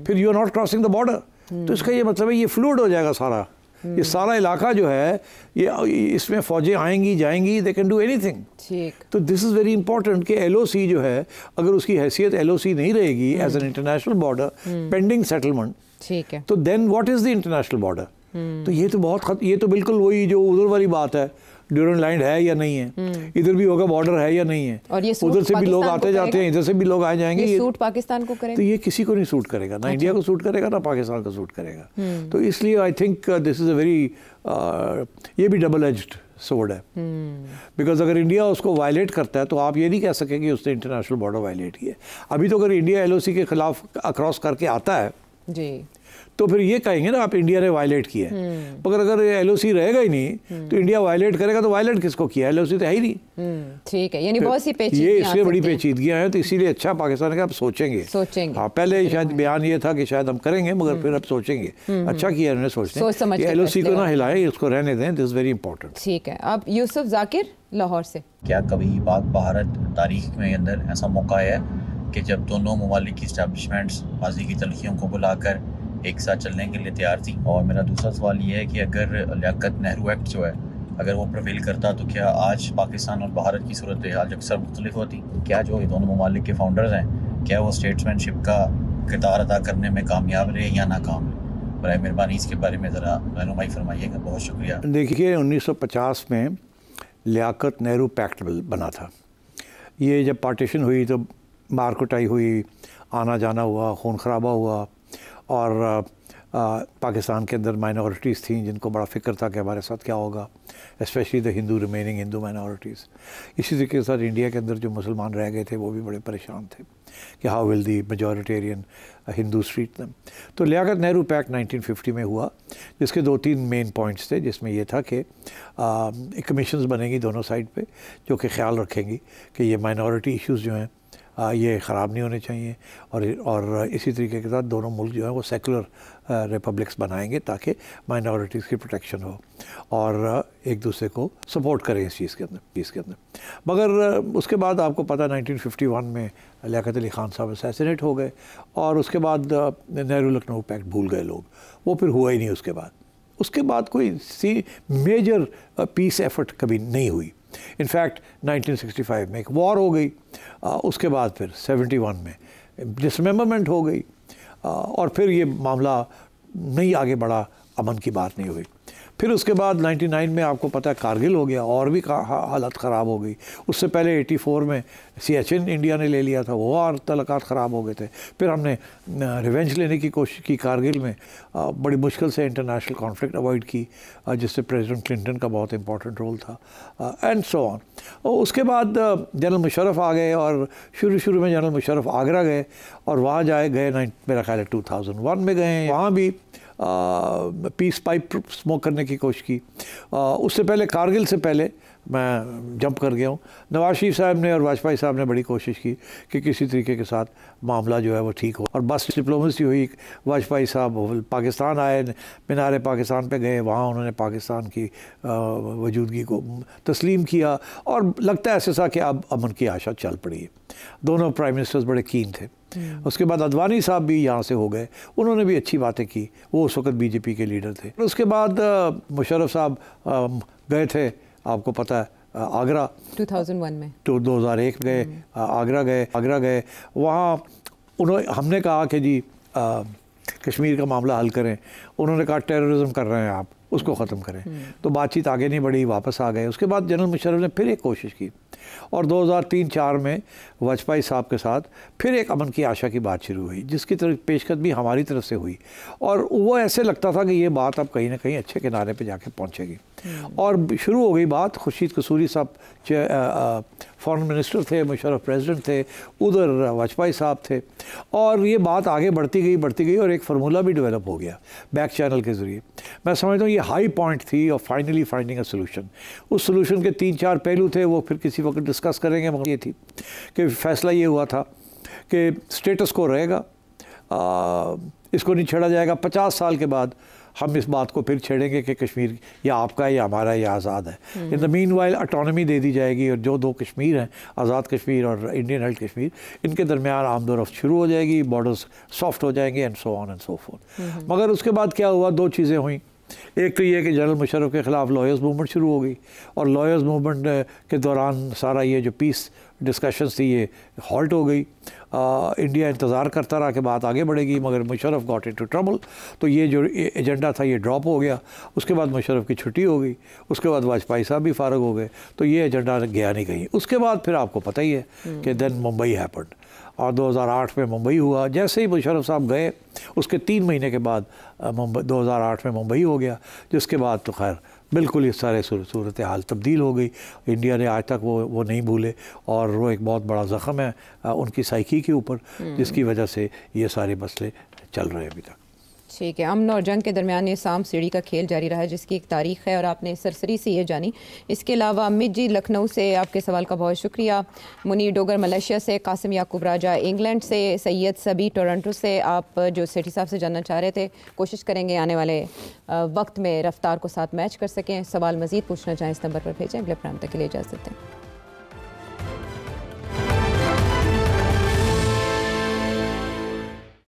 फिर you are not crossing the border. तो इसका ये मतलब है ये फ्लूइड हो जाएगा सारा। ये सारा इलाका जो है ये इसमें फौजें आएंगी जाएंगी, दे कैन डू एनीथिंग। ठीक। तो दिस इज़ वेरी इंपॉर्टेंट कि LOC जो है अगर उसकी हैसियत LOC नहीं रहेगी as an international border pending settlement, ठीक है, तो then what is the international border. तो ये तो बिल्कुल वही जो उधर वाली बात है, ड्यूरेंट लाइन है या नहीं है, इधर भी होगा बॉर्डर है या नहीं है, और ये उधर से भी लोग आते जाते हैं, इधर से भी लोग आए जाएंगे, ये सूट पाकिस्तान को करेगा। तो ये किसी को नहीं सूट करेगा, ना इंडिया को सूट करेगा ना पाकिस्तान को सूट करेगा। तो इसलिए आई think this is a very, ये भी डबल एज्ड सोर्ड है, बिकॉज अगर इंडिया उसको वायलेट करता है तो आप ये नहीं कह सकें कि उसने इंटरनेशनल बॉर्डर वायलेट किया। अभी तो अगर इंडिया LOC के खिलाफ अक्रॉस करके आता है जी, तो फिर ये कहेंगे ना आप इंडिया ने वायलेट किया है। मगर अगर LOC रहेगा ही नहीं तो इंडिया वायलेट करेगा, तो वायलेट किसको किया, LOC तो है ही नहीं। ठीक है, यानी बहुत सी पेचीदगियां, ये इसलिए बड़ी पेचीदगियां हैं, तो इसीलिए अच्छा पाकिस्तान का आप सोचेंगे। हाँ, पहले शायद बयान ये था कि शायद हम करेंगे, मगर फिर अब सोचेंगे। अच्छा किया उन्होंने सोचने, LOC को ना हिलाएं, उसको रहने दें, दिस इज वेरी इंपॉर्टेंट। ठीक है। अब यूसुफ जाकिर लाहौर से, क्या कभी पाक भारत तारीख में अंदर ऐसा मौका है कि जब दोनों ममालिक की इस्टेब्लिशमेंट्स माजी की तलखियों को बुलाकर एक साथ चलने के लिए तैयार थी? और मेरा दूसरा सवाल ये है कि अगर लियाकत नेहरू एक्ट जो है अगर वो प्रवेल करता तो क्या आज पाकिस्तान और भारत की सूरत हाल अक्सर मुख्तलिफ होती? क्या जो ये दोनों ममालिक के फाउंडर्स हैं, क्या वो स्टेट्समैनशिप का किरदार अदा करने में कामयाब रहे या नाकाम रहे? बराए मेहरबानी इसके बारे में ज़रा रहनुमाई फरमाइएगा, बहुत शुक्रिया। देखिए 1950 में लियाकत नेहरू पैक्ट बना था। ये जब पार्टीशन हुई तो मार कुटाई हुई, आना जाना हुआ, खून खराबा हुआ, और पाकिस्तान के अंदर माइनॉरिटीज़ थीं जिनको बड़ा फ़िक्र था कि हमारे साथ क्या होगा, specially the remaining Hindu minorities. इसी तरीके के साथ इंडिया के अंदर जो मुसलमान रह गए थे वो भी बड़े परेशान थे कि how will the majoritarian Hindu treat them. तो लियाकत नेहरू पैक्ट 1950 में हुआ, जिसके 2-3 मेन पॉइंट्स थे, जिसमें यह था कि कमीशंस बनेंगी दोनों साइड पे जो कि ख्याल रखेंगी कि ये माइनॉरिटी इश्यूज़ जो हैं ये ख़राब नहीं होने चाहिए, और इसी तरीके के साथ दोनों मुल्क जो है वो सेकुलर रिपब्लिक्स बनाएंगे ताकि माइनॉरिटीज़ की प्रोटेक्शन हो और एक दूसरे को सपोर्ट करें इस चीज़ के अंदर। मगर उसके बाद आपको पता 1951 में लियाकत अली ख़ान साहब असैसिनेट हो गए, और उसके बाद नेहरू लखनऊ पैक्ट भूल गए लोग, वो फिर हुआ ही नहीं। उसके बाद कोई सी मेजर पीस एफर्ट कभी नहीं हुई। इनफैक्ट 1965 में एक वॉर हो गई, उसके बाद फिर 71 में डिसमेंबरमेंट हो गई, और फिर ये मामला नहीं आगे बढ़ा, अमन की बात नहीं हुई। फिर उसके बाद 99 में आपको पता है कारगिल हो गया, और भी हालत ख़राब हो गई। उससे पहले 84 में सियाचिन इंडिया ने ले लिया था, वो और तलक़ात ख़राब हो गए थे। फिर हमने रिवेंज लेने की कोशिश की कारगिल में, बड़ी मुश्किल से इंटरनेशनल कॉन्फ्लिक्ट अवॉइड की, जिससे प्रेसिडेंट क्लिंटन का बहुत इंपॉर्टेंट रोल था, एंड सो ऑन। और उसके बाद जनरल मुशर्रफ आ गए, और शुरू में जनरल मुशर्रफ आगरा गए, और वहाँ गए मेरा ख्याल है 2001 में गए। वहाँ भी पीस पाइप स्मोक करने की कोशिश की। उससे पहले कारगिल से पहले मैं जंप कर गया हूँ, नवाज शरीफ साहब ने और वाजपेयी साहब ने बड़ी कोशिश की कि किसी तरीके के साथ मामला जो है वो ठीक हो, और बस डिप्लोमेसी हुई। वाजपेयी साहब पाकिस्तान आए, मीनार पाकिस्तान पे गए, वहाँ उन्होंने पाकिस्तान की वजूदगी को तस्लीम किया, और लगता है ऐसा कि अब अमन की आशा चल पड़ी है। दोनों प्राइम मिनिस्टर्स बड़े कीन थे। उसके बाद अडवाणी साहब भी यहाँ से हो गए, उन्होंने भी अच्छी बातें की, वो उस वक्त बीजेपी के लीडर थे। उसके बाद मुशर्रफ साहब गए थे, आपको पता है, आगरा 2001 में, 2001 गए, आगरा गए। वहाँ हमने कहा कि जी कश्मीर का मामला हल करें। उन्होंने कहा टेररिज्म कर रहे हैं आप, उसको ख़त्म करें। तो बातचीत आगे नहीं बढ़ी, वापस आ गए। उसके बाद जनरल मुशर्रफ ने फिर एक कोशिश की, और 2003-04 में वाजपेयी साहब के साथ फिर एक अमन की आशा की बात शुरू हुई, जिसकी तरफ पेशकश भी हमारी तरफ से हुई, और वो ऐसे लगता था कि ये बात अब कहीं ना कहीं अच्छे किनारे पे जाके पहुंचेगी। और शुरू हो गई बात। खुर्शीद कसूरी साहब फॉरेन मिनिस्टर थे, मुशर्रफ प्रेसिडेंट थे, उधर वाजपेयी साहब थे, और ये बात आगे बढ़ती गई और एक फार्मूला भी डेवलप हो गया बैक चैनल के ज़रिए। मैं समझता हूँ ये हाई पॉइंट थी और फाइनली फाइंडिंग अ सोल्यूशन। उस सोल्यूशन के 3-4 पहलू थे, वो फिर किसी वक्त डिस्कस करेंगे, मगर ये थी कि फैसला ये हुआ था कि स्टेटस को रहेगा, इसको नहीं छेड़ा जाएगा। 50 साल के बाद हम इस बात को फिर छेड़ेंगे कि कश्मीर या आपका है या हमारा है या आज़ाद है। In the meanwhile autonomy दे दी जाएगी, और जो 2 कश्मीर हैं, आज़ाद कश्मीर और इंडियन हेल्ड कश्मीर, इनके दरमियान आमदोरफ्त शुरू हो जाएगी, बॉर्डर्स सॉफ्ट हो जाएंगे, and so on and so fourth. मगर उसके बाद क्या हुआ, 2 चीज़ें हुई एक तो ये कि जनरल मुशर्रफ के ख़िलाफ़ लॉयर्स मूवमेंट शुरू हो गई, और लॉयर्स मूवमेंट के दौरान सारा ये जो पीस डिस्कशंस थी ये हॉल्ट हो गई। इंडिया इंतज़ार करता रहा कि बात आगे बढ़ेगी, मगर मुशर्रफ गॉट इनटू ट्रबल, तो ये जो एजेंडा था ये ड्रॉप हो गया। उसके बाद मुशर्रफ की छुट्टी हो गई, उसके बाद वाजपेयी साहब भी फारग हो गए, तो ये एजेंडा गया नहीं कहीं। उसके बाद फिर आपको पता ही है कि देन मुंबई हैपेंड, और 2008 में मुंबई हुआ। जैसे ही मुशर्रफ साहब गए उसके 3 महीने के बाद 2008 में मुंबई हो गया, जिसके बाद तो खैर बिल्कुल इस सारे सूरत हाल तब्दील हो गई। इंडिया ने आज तक वो नहीं भूले, और वो एक बहुत बड़ा ज़ख़म है उनकी साइकी के ऊपर, जिसकी वजह से ये सारे मसले चल रहे हैं अभी तक। ठीक है, अमन और जंग के दरमियान ये सांप सीढ़ी का खेल जारी रहा है, जिसकी एक तारीख़ है और आपने सरसरी से ये जानी। इसके अलावा अमित जी लखनऊ से आपके सवाल का बहुत शुक्रिया। मुनीर डोगर मलेशिया से, कासिम याकूब राजा इंग्लैंड से, सैयद सभी टोरंटो से, आप जो सेठी साहब से जानना चाह रहे थे, कोशिश करेंगे आने वाले वक्त में रफ्तार को साथ मैच कर सकें। सवाल मज़ीद पूछना चाहें इस नंबर पर भेजें। अगले प्रोग्राम तक के लिए इजाज़त दें।